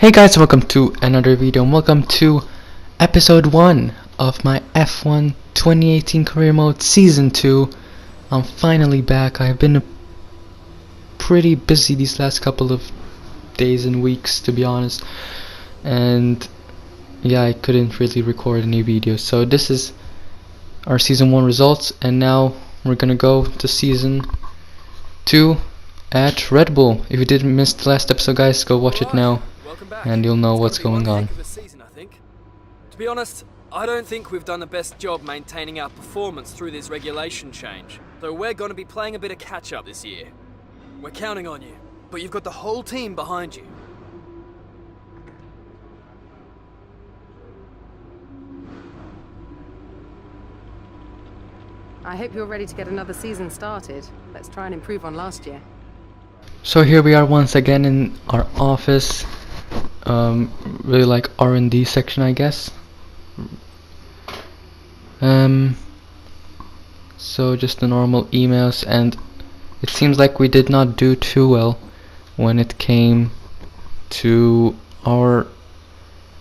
Hey guys, welcome to another video and welcome to episode 1 of my F1 2018 career mode season 2. I'm finally back. I've been pretty busy these last couple of days and weeks, to be honest, and yeah, I couldn't really record any videos. So this is our season 1 results, and now we're gonna go to season 2 at Red Bull. If you didn't miss the last episode, guys, go watch it now and you'll know what's going on. To be honest, I don't think we've done the best job maintaining our performance through this regulation change, so we're going to be playing a bit of catch-up this year. We're counting on you, but you've got the whole team behind you. I hope you're ready to get another season started. Let's try and improve on last year. So here we are once again in our office. Really like R&D section, I guess. So just the normal emails, and it seems like we did not do too well when it came to our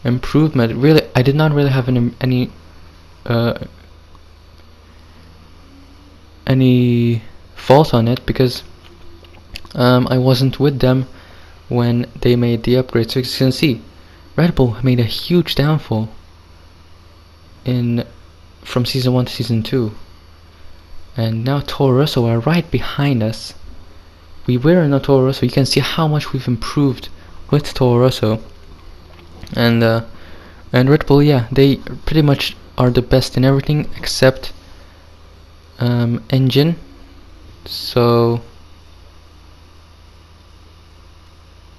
improvement. Really, I did not really have any fault on it, because I wasn't with them when they made the upgrade. So as you can see, Red Bull made a huge downfall from season 1 to season 2, and now Toro Rosso are right behind us. We were in Toro Rosso. You can see how much we've improved with Toro Rosso, and Red Bull, yeah, they pretty much are the best in everything except engine. So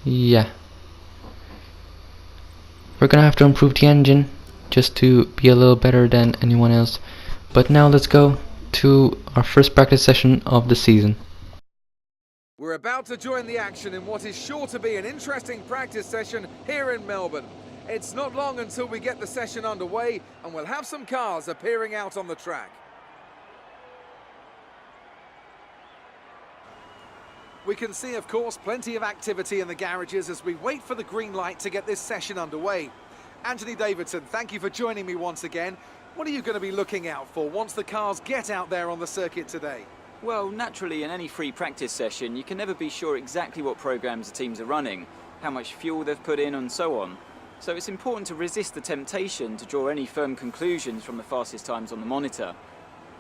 yeah, we're gonna have to improve the engine just to be a little better than anyone else. But now let's go to our first practice session of the season. We're about to join the action in what is sure to be an interesting practice session here in Melbourne. It's not long until we get the session underway, and we'll have some cars appearing out on the track. We can see, of course, plenty of activity in the garages as we wait for the green light to get this session underway. Anthony Davidson, thank you for joining me once again. What are you going to be looking out for once the cars get out there on the circuit today? Well, naturally, in any free practice session, you can never be sure exactly what programs the teams are running, how much fuel they've put in, and so on. So it's important to resist the temptation to draw any firm conclusions from the fastest times on the monitor.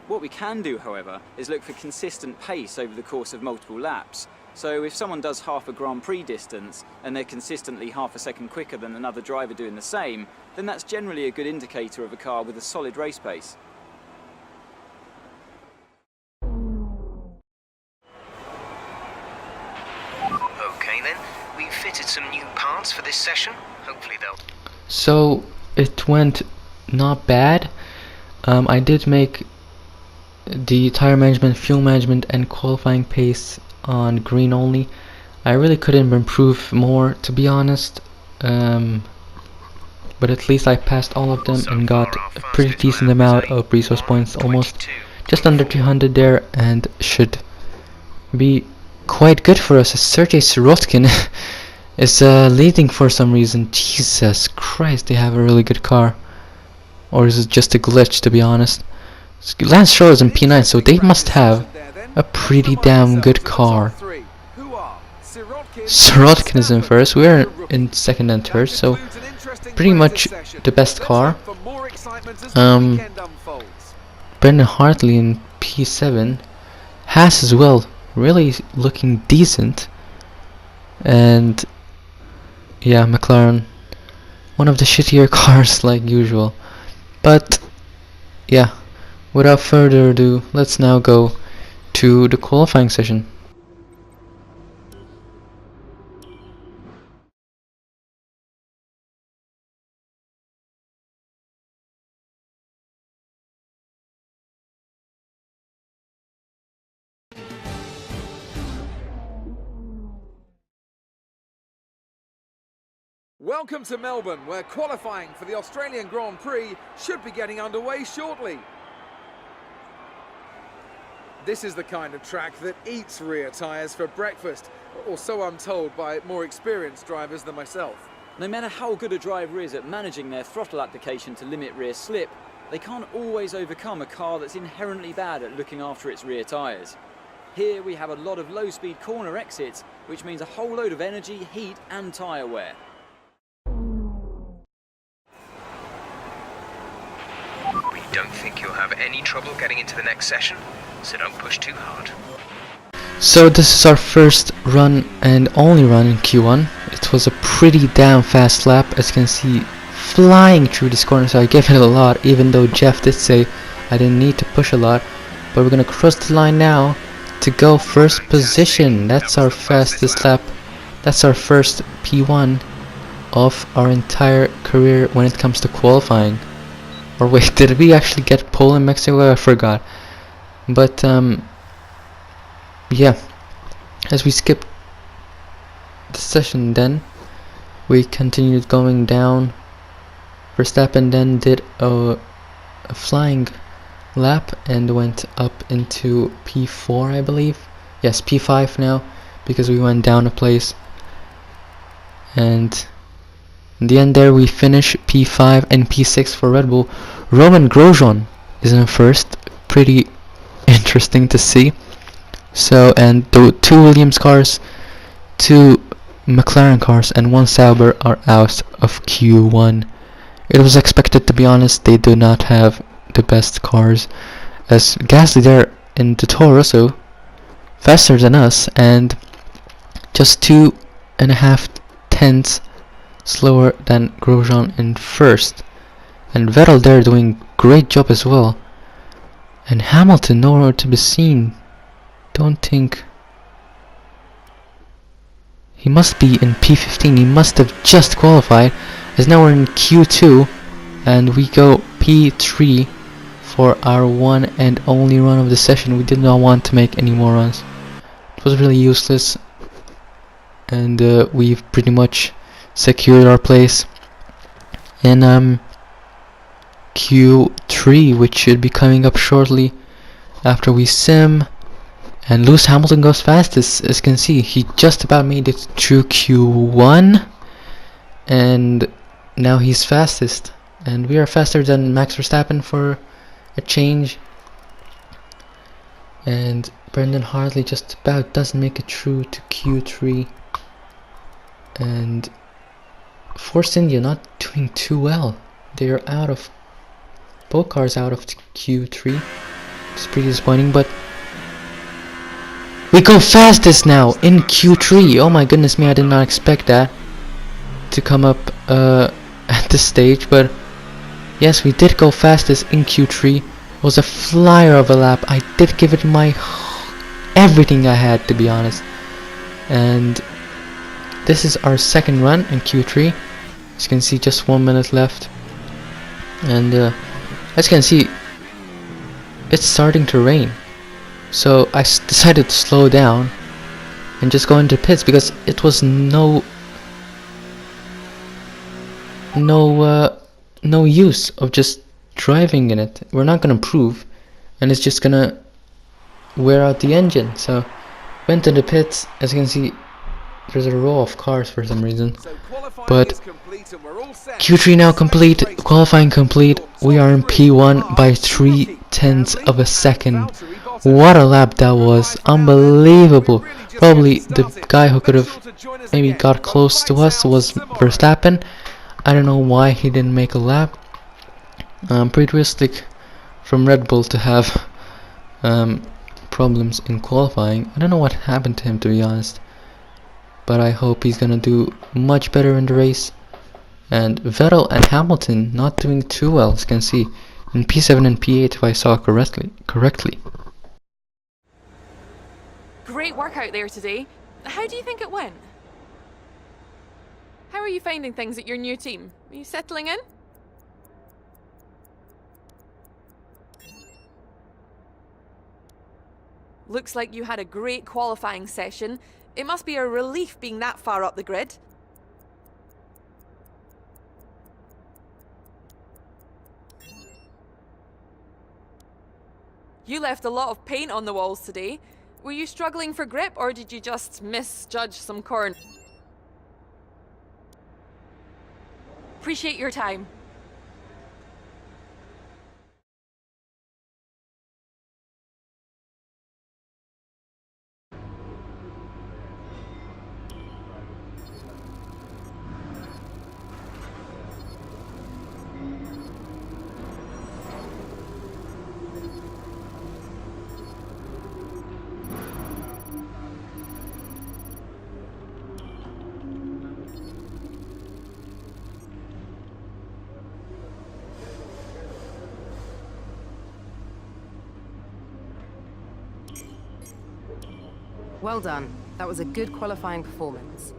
What we can do, however, is look for consistent pace over the course of multiple laps. So if someone does half a Grand Prix distance and they're consistently half a second quicker than another driver doing the same, then that's generally a good indicator of a car with a solid race pace. Okay then, we've fitted some new parts for this session. Hopefully they'll... So it went not bad. I did make the tire management, fuel management, and qualifying pace on green only. I really couldn't improve more, to be honest, but at least I passed all of them and got a pretty decent amount of resource points, almost just under 200 there, and should be quite good for us as Sergei Sirotkin is leading for some reason. Jesus Christ, they have a really good car. Or is it just a glitch, to be honest? Lance Stroll is in P9, so they must have a pretty damn good car. Sirotkin is in first, we're in second and third, so pretty much the best car. Brendan Hartley in P7. Haas as well, really looking decent. And yeah, McLaren, one of the shittier cars like usual. But yeah, without further ado, let's now go to the qualifying session. Welcome to Melbourne, where qualifying for the Australian Grand Prix should be getting underway shortly. This is the kind of track that eats rear tyres for breakfast, or so I'm told by more experienced drivers than myself. No matter how good a driver is at managing their throttle application to limit rear slip, they can't always overcome a car that's inherently bad at looking after its rear tyres. Here we have a lot of low-speed corner exits, which means a whole load of energy, heat and tyre wear. We don't think you'll have any trouble getting into the next session, so don't push too hard. So this is our first run and only run in Q1. It was a pretty damn fast lap, as you can see, flying through this corner, so I gave it a lot, even though Jeff did say I didn't need to push a lot. But we're gonna cross the line now to go first position. That's our fastest lap. That's our first P1 of our entire career when it comes to qualifying. Or wait, did we actually get pole in Mexico? I forgot. But yeah, as we skipped the session, then we continued going down. Verstappen then did a flying lap and went up into P4, I believe. Yes, P5 now, because we went down a place. And in the end there we finish P5 and P6 for Red Bull. Roman Grosjean is in first. Pretty interesting to see. So, and the 2 Williams cars, 2 McLaren cars and 1 Sauber are out of Q1. It was expected, to be honest. They do not have the best cars, as Gasly there in the Toro Rosso, faster than us and just 2.5 tenths slower than Grosjean in first. And Vettel there doing great job as well. And Hamilton nowhere to be seen. Don't think he must be in P15. He must have just qualified, as now we're in Q2 and we go P3 for our one and only run of the session. We did not want to make any more runs. It was really useless, and we've pretty much secured our place in Q3, which should be coming up shortly after we sim. And Lewis Hamilton goes fastest, as you can see. He just about made it through Q1, and now he's fastest. And we are faster than Max Verstappen for a change. And Brendan Hartley just about doesn't make it through to Q3. And Force India not doing too well. They are out of, both cars out of Q3. It's pretty disappointing, but we go fastest now in Q3. Oh my goodness me, I did not expect that to come up at this stage, but yes, we did go fastest in Q3. It was a flyer of a lap. I did give it my everything I had, to be honest. And this is our second run in Q3. As you can see, just 1 minute left. And as you can see, it's starting to rain. So I decided to slow down and just go into pits, because it was no use of just driving in it. We're not gonna improve, and it's just gonna wear out the engine. So went to the pits. As you can see, there's a row of cars for some reason. But Q3 now complete, qualifying complete. We are in P1 by 0.3 of a second. What a lap that was, unbelievable. Probably the guy who could have maybe got close to us was Verstappen. I don't know why he didn't make a lap. Pretty realistic from Red Bull to have problems in qualifying. I don't know what happened to him, to be honest, but I hope he's gonna do much better in the race. And Vettel and Hamilton not doing too well, as you can see, in P7 and P8 if I saw correctly. Great work out there today. How do you think it went? How are you finding things at your new team? Are you settling in? Looks like you had a great qualifying session. It must be a relief being that far up the grid. You left a lot of paint on the walls today. Were you struggling for grip, or did you just misjudge some corners? Appreciate your time. Well done. That was a good qualifying performance.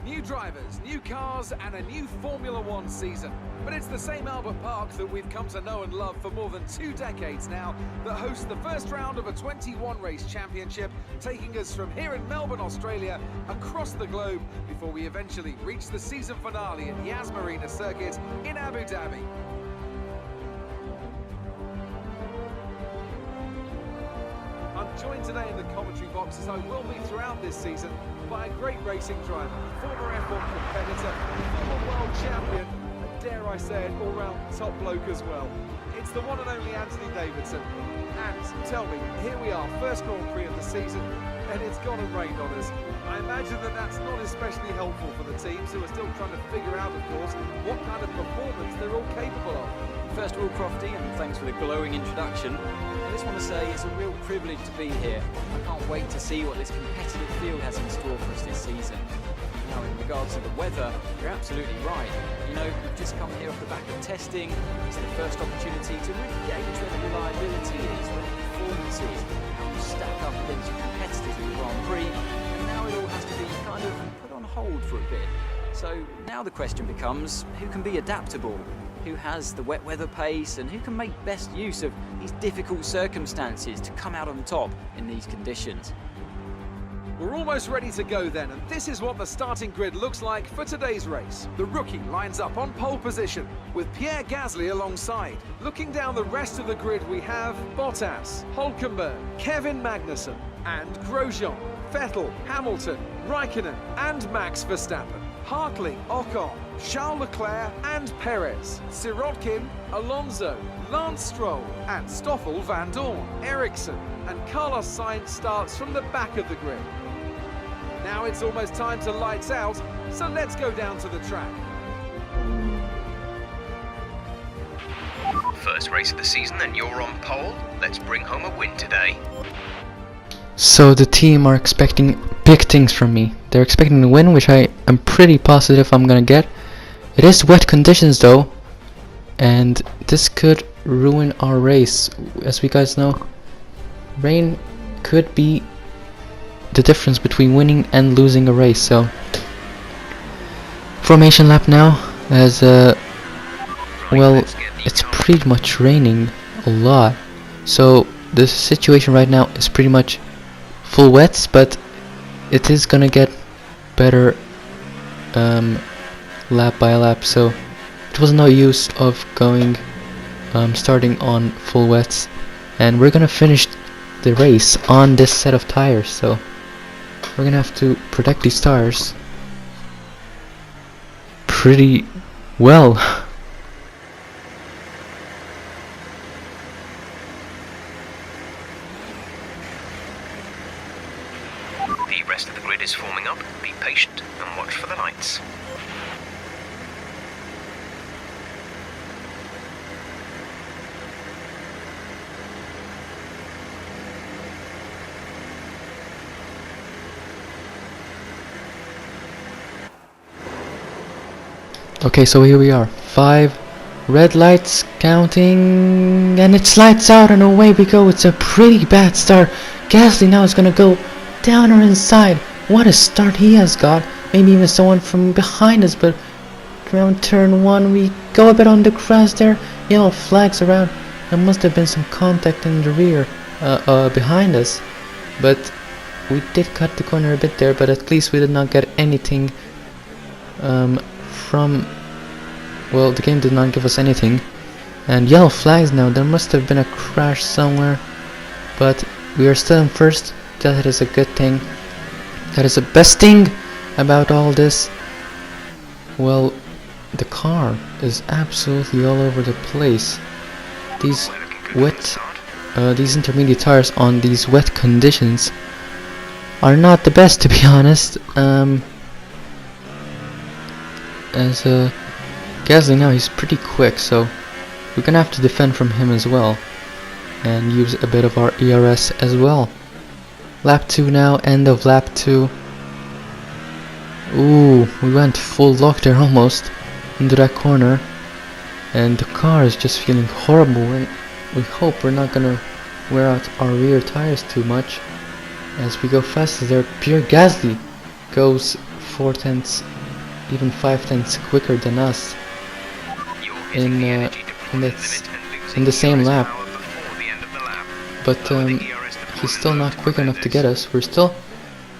New drivers, new cars, and a new Formula One season. But it's the same Albert Park that we've come to know and love for more than 2 decades now that hosts the first round of a 21-race championship, taking us from here in Melbourne, Australia, across the globe before we eventually reach the season finale at Yas Marina Circuit in Abu Dhabi. I'm joined today in the commentary box, as I will be throughout this season, by a great racing driver, former F1 competitor, former world champion, and dare I say it, all-round top bloke as well. It's the one and only Anthony Davidson. And tell me, here we are, first Grand Prix of the season, and it's gone and rained on us. I imagine that that's not especially helpful for the teams, who are still trying to figure out, of course, what kind of performance they're all capable of. First of all, Crofty, and thanks for the glowing introduction. I just want to say it's a real privilege to be here. I can't wait to see what this competitive field has in store for us this season. Now, in regards to the weather, you're absolutely right. You know, we've just come here off the back of testing. It's the first opportunity to really gauge where the reliability is, where the performance is, how you stack up against your competitors in the Grand Prix, and now it all has to be kind of put on hold for a bit. So now the question becomes, who can be adaptable? Who has the wet weather pace, and who can make best use of these difficult circumstances to come out on top in these conditions? We're almost ready to go then, and this is what the starting grid looks like for today's race. The rookie lines up on pole position, with Pierre Gasly alongside. Looking down the rest of the grid, we have Bottas, Hülkenberg, Kevin Magnussen, and Grosjean, Vettel, Hamilton, Raikkonen, and Max Verstappen. Hartley, Ocon, Charles Leclerc and Perez, Sirotkin, Alonso, Lance Stroll and Stoffel van Dorn, Ericsson and Carlos Sainz starts from the back of the grid. Now it's almost time to lights out, so let's go down to the track. First race of the season and you're on pole. Let's bring home a win today. So the team are expecting big things from me. They're expecting to win, which I am pretty positive I'm gonna get. It is wet conditions though, and this could ruin our race. As we guys know, rain could be the difference between winning and losing a race. So formation lap now, as well, it's pretty much raining a lot, so the situation right now is pretty much full wets, but it is gonna get better lap by lap, so it was no use of going starting on full wets, and we're gonna finish the race on this set of tires, so we're gonna have to protect these tires pretty well. The rest of the grid is forming up. Be patient and watch for the lights. Okay, so here we are. 5 red lights counting, and it's lights out and away we go. It's a pretty bad start. Gasly now is gonna go down or inside. What a start he has got. Maybe even someone from behind us, but around turn 1 we go a bit on the grass there. Yellow flags around. There must have been some contact in the rear behind us, but we did cut the corner a bit there, but at least we did not get anything from, well, the game did not give us anything. And yellow flags now. There must have been a crash somewhere, but we are still in first. That is a good thing. That is the best thing about all this. Well, the car is absolutely all over the place. These these intermediate tires on these wet conditions are not the best, to be honest. As Gasly now, he's pretty quick, so we're gonna have to defend from him as well and use a bit of our ERS as well. Lap 2 now, end of lap 2. Ooh, we went full lock there almost into that corner, and the car is just feeling horrible, and we hope we're not gonna wear out our rear tires too much as we go faster there. Pierre Gasly goes 4 tenths, even 5 tenths quicker than us in the same lap, but he's still not quick enough to get us. We're still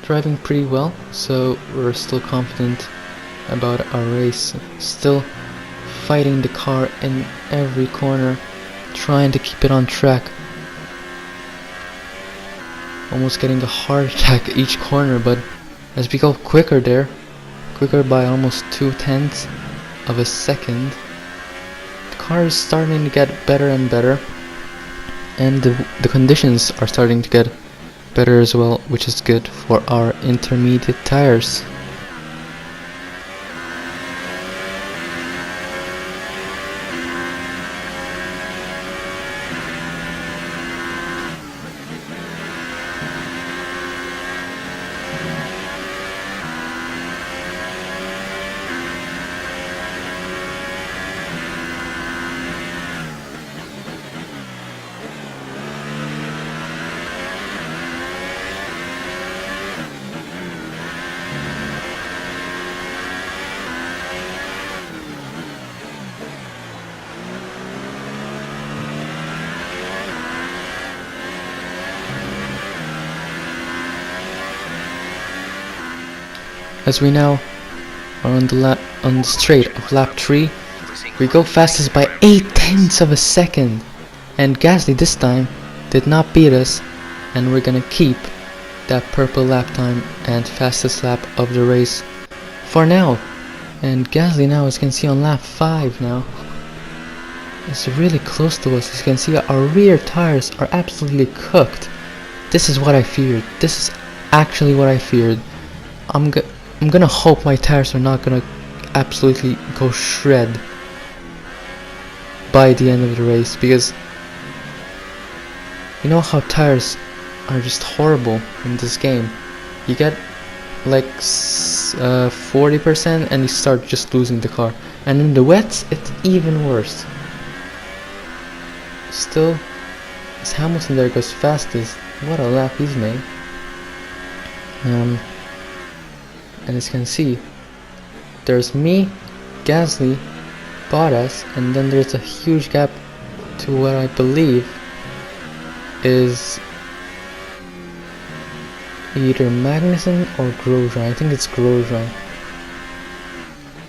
driving pretty well, so we're still confident about our race, still fighting the car in every corner, trying to keep it on track, almost getting a heart attack each corner. But as we go quicker there, quicker by almost 2 tenths of a second, the car is starting to get better and better, and the conditions are starting to get better as well, which is good for our intermediate tires. As we now are on the straight of lap 3, we go fastest by 8 tenths of a second, and Gasly this time did not beat us, and we're gonna keep that purple lap time and fastest lap of the race for now. And Gasly now, as you can see on lap 5 now, is really close to us. As you can see, our rear tires are absolutely cooked. This is what I feared. This is actually what I feared. I'm gonna hope my tires are not gonna absolutely go shred by the end of the race, because you know how tires are just horrible in this game. You get like 40% and you start just losing the car, and in the wets it's even worse. Still, as Hamilton there goes fastest, what a lap he's made. And as you can see, there's me, Gasly, Bottas, and then there's a huge gap to what I believe is either Magnussen or Grosjean. I think it's Grosjean.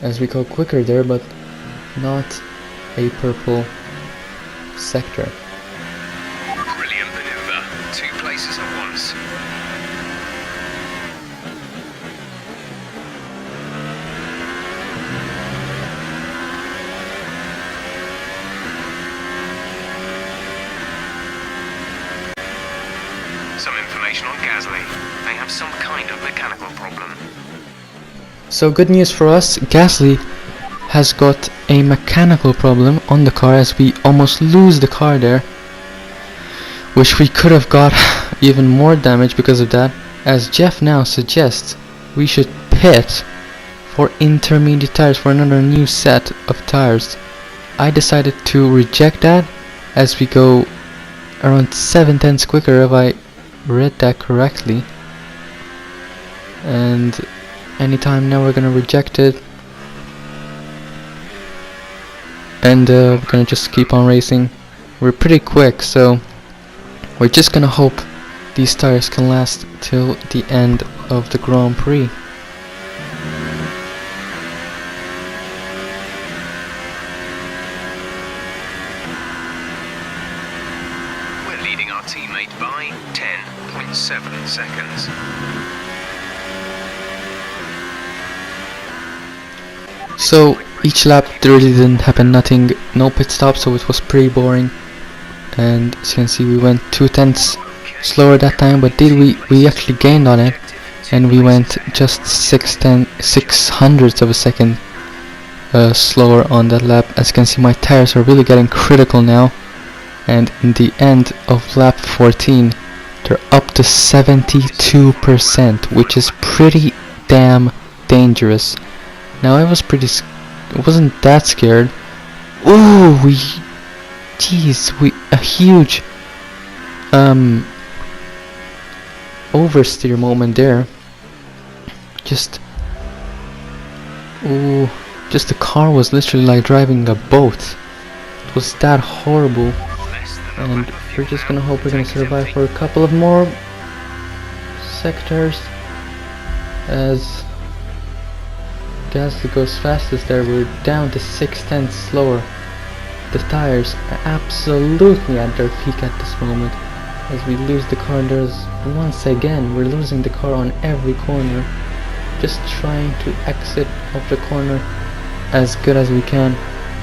As we go quicker there, but not a purple sector. Brilliant maneuver. 2 places at once. Some information on Gasly. They have some kind of mechanical problem. So good news for us, Gasly has got a mechanical problem on the car, as we almost lose the car there, which we could have got even more damage because of that, as Jeff now suggests we should pit for intermediate tires, for another new set of tires. I decided to reject that as we go around 7/10 quicker, if I read that correctly. And anytime now we're gonna reject it. And we're gonna just keep on racing. We're pretty quick, so we're just gonna hope these tires can last till the end of the Grand Prix. We're leading our teammate by 10.7 seconds. So each lap there really didn't happen nothing, no pit stop, so it was pretty boring. And as you can see, we went 2/10 slower that time, but we actually gained on it, and we went just 6/600ths of a second slower on that lap. As you can see, my tires are really getting critical now, and in the end of lap 14 they're up to 72%, which is pretty damn dangerous. Now I wasn't that scared. Ooh, a huge oversteer moment there. Just the car was literally like driving a boat. It was that horrible, and we're just gonna hope we're gonna survive for a couple of more sectors. As Gasly goes fastest there, we're down to 6/10 slower. The tires are absolutely at their peak at this moment. As we lose the car, once again we're losing the car on every corner. Just trying to exit of the corner as good as we can.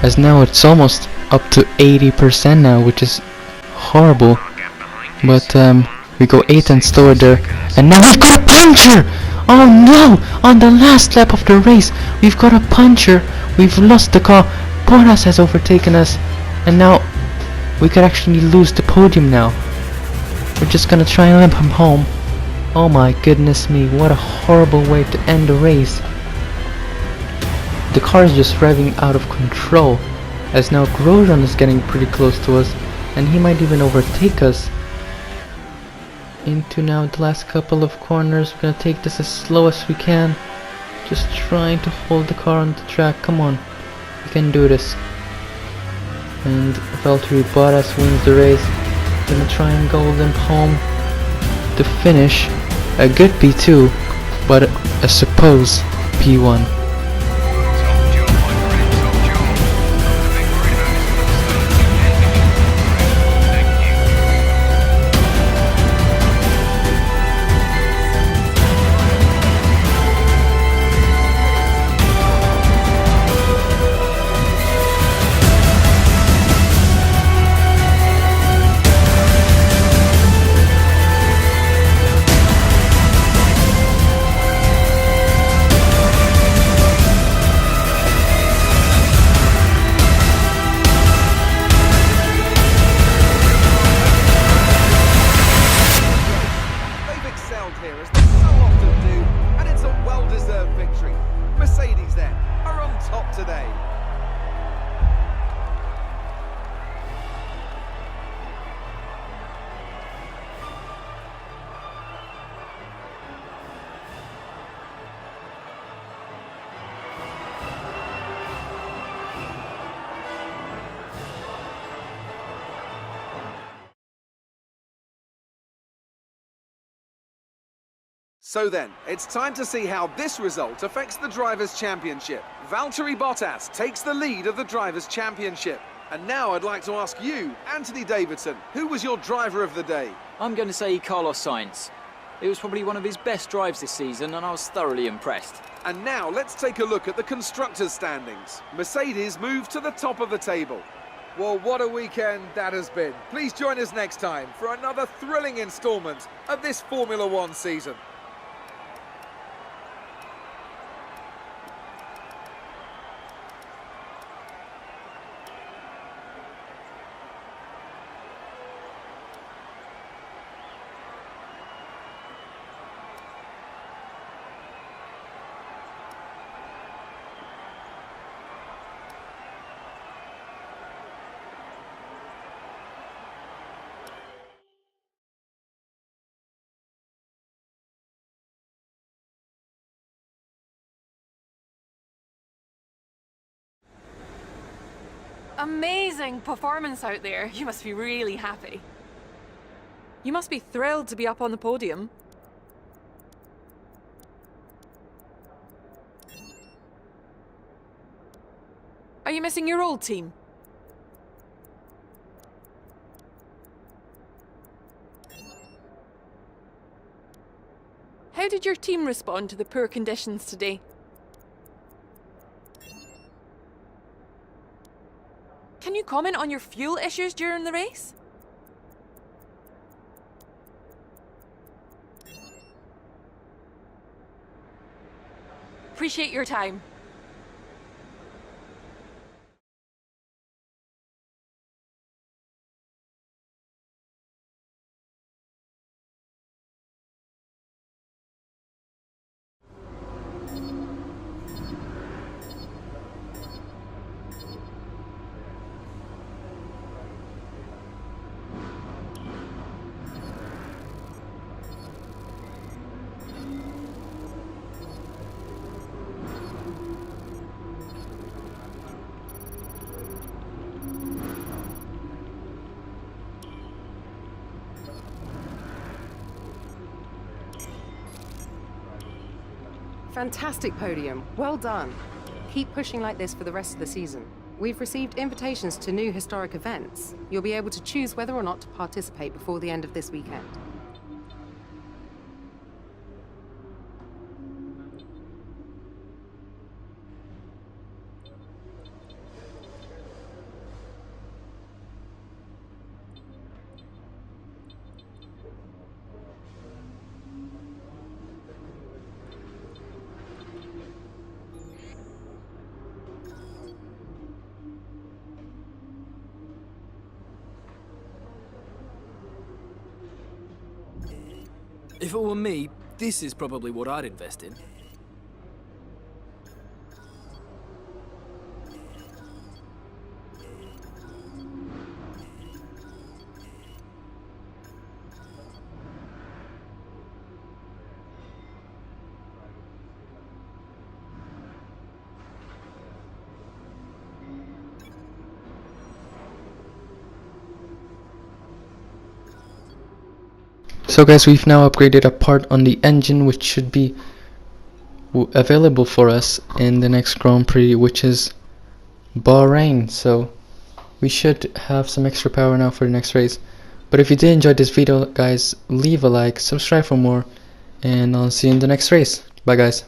As now it's almost up to 80% now, which is horrible. But we go 8 slower there, and now we've got a puncture! Oh no! On the last lap of the race, we've got a puncture. We've lost the car. Bottas has overtaken us, and now we could actually lose the podium now. We're just gonna try and limp him home. Oh my goodness me, what a horrible way to end the race. The car is just revving out of control, as now Grosjean is getting pretty close to us, and he might even overtake us. Into now the last couple of corners, we're gonna take this as slow as we can. Just trying to hold the car on the track, come on, we can do this. And Valtteri Bottas wins the race. Gonna try and go limp home to finish a good P2, but I suppose P1. So then, it's time to see how this result affects the Drivers' Championship. Valtteri Bottas takes the lead of the Drivers' Championship. And now I'd like to ask you, Anthony Davidson, who was your driver of the day? I'm going to say Carlos Sainz. It was probably one of his best drives this season, and I was thoroughly impressed. And now let's take a look at the constructors' standings. Mercedes moved to the top of the table. Well, what a weekend that has been. Please join us next time for another thrilling instalment of this Formula One season. Amazing performance out there. You must be really happy. You must be thrilled to be up on the podium. Are you missing your old team? How did your team respond to the poor conditions today? Can you comment on your fuel issues during the race? Appreciate your time. Fantastic podium. Well done. Keep pushing like this for the rest of the season. We've received invitations to new historic events. You'll be able to choose whether or not to participate before the end of this weekend. If it were me, this is probably what I'd invest in. So guys, we've now upgraded a part on the engine which should be available for us in the next Grand Prix, which is Bahrain. So we should have some extra power now for the next race. But if you did enjoy this video guys, leave a like, subscribe for more, and I'll see you in the next race. Bye guys.